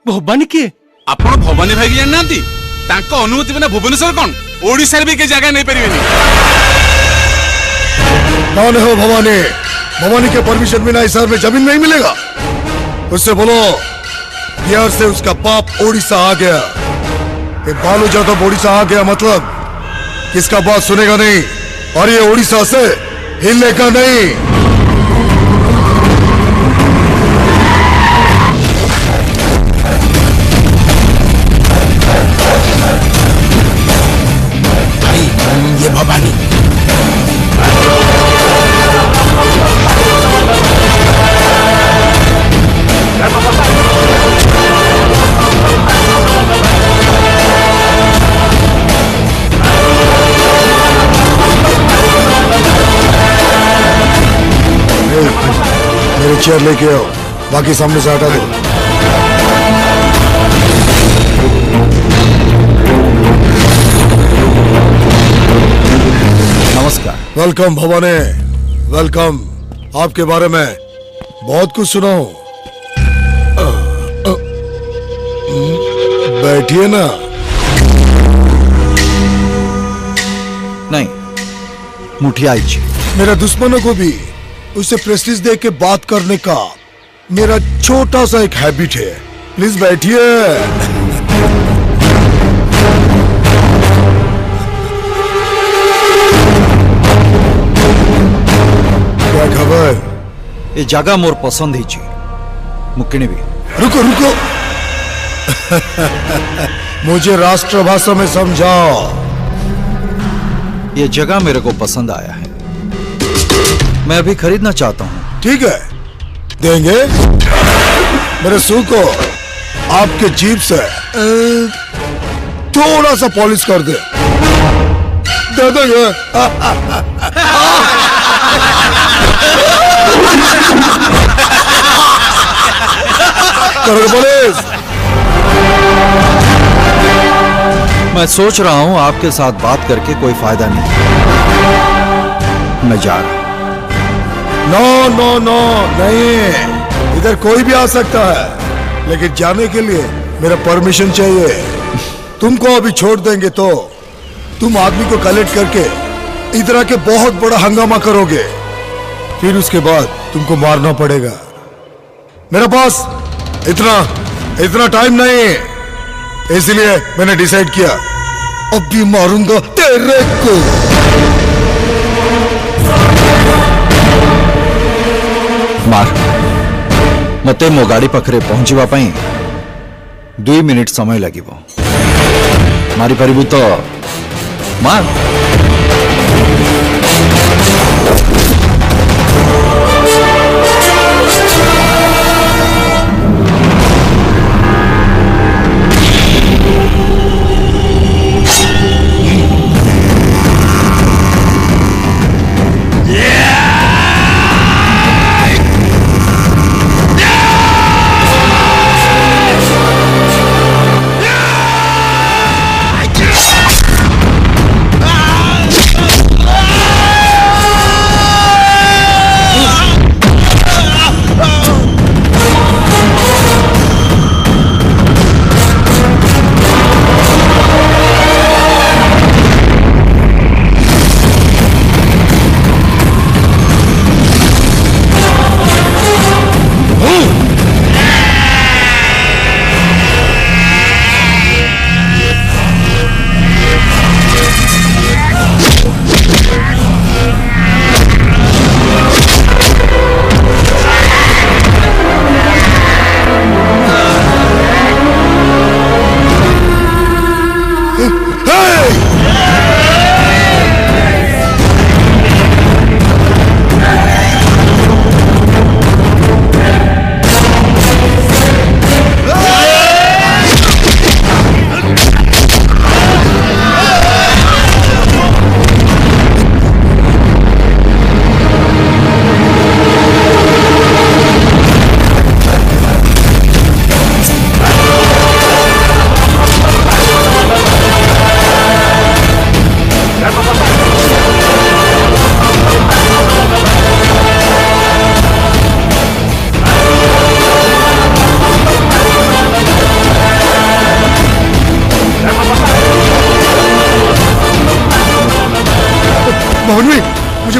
भवानी किए आपण भवानी भाई जान नांती तांको अनुमति बिना भुवनेश्वर कौन ओडिसा भी के जगह नहीं परिवेनी। कौन हो भवानी? भवानी के परमिशन बिना इस शहर में जमीन नहीं मिलेगा। उससे बोलो बिहार से उसका बाप ओडिशा आ गया। ये बालू जादव ओडिशा आ गया मतलब किसका बात सुनेगा नहीं और ये ओडिशा से हिलेगा नहीं। ये भवानी मेरे चेयर लेके आओ, बाकी सामने से हटा दो। नमस्कार। Welcome Bhavani, welcome. आपके बारे में बहुत कुछ सुना हूं। बैठिए ना। नहीं, मुठिया जी। मेरे दुश्मनों को भी उससे प्रेस्टीज दे के बात करने का मेरा छोटा सा एक हैबिट है। प्लीज बैठिए। क्या खबर? ये जगह मोर पसंद ही मुकिनी भी। रुको रुको। मुझे राष्ट्रभाषा में समझाओ। ये जगह मेरे को पसंद आया है, मैं अभी खरीदना चाहता हूँ। ठीक है, देंगे। मेरे सू को आपके जीप से थोड़ा सा पॉलिश कर दे देंगे। पुलिस। मैं सोच रहा हूँ आपके साथ बात करके कोई फायदा नहीं, मैं जा रहा हूँ। नो नो नो नहीं, इधर कोई भी आ सकता है, लेकिन जाने के लिए मेरा परमिशन चाहिए। तुमको अभी छोड़ देंगे तो तुम आदमी को कलेक्ट करके इधर आके बहुत बड़ा हंगामा करोगे, फिर उसके बाद तुमको मारना पड़ेगा। मेरे पास इतना टाइम नहीं, इसलिए मैंने डिसाइड किया अभी मारूंगा तेरे को। मार मते मो गाड़ी पाखरे पहुंचवा 2 मिनिट समय लगिबो। मारी परिबु तो मार।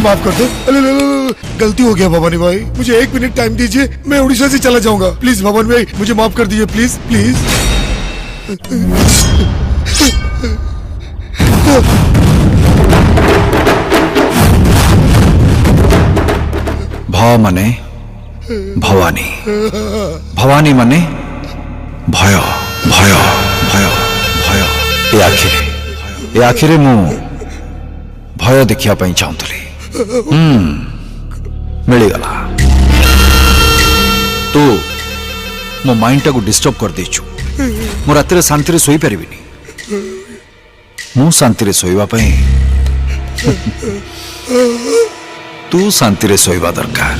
माफ कर दो। अरे गलती हो गया भवानी भाई, मुझे 1 मिनट टाइम दीजिए, मैं उड़ीसा से चला जाऊंगा। प्लीज भवानी भाई मुझे माफ कर दीजिए, प्लीज प्लीज। भाव मने भवानी, भवानी मने भय भय भय भय। ए आखिरे मु भय देखिया पई चाहूतली, मिलीगला। तू मो माइंड टाको डिस्टर्ब कर देचु, मो रात शांति रे सोई परिबिनी। मु शांति रे सोईबा पई तू शांति रे सोईबा दरकार।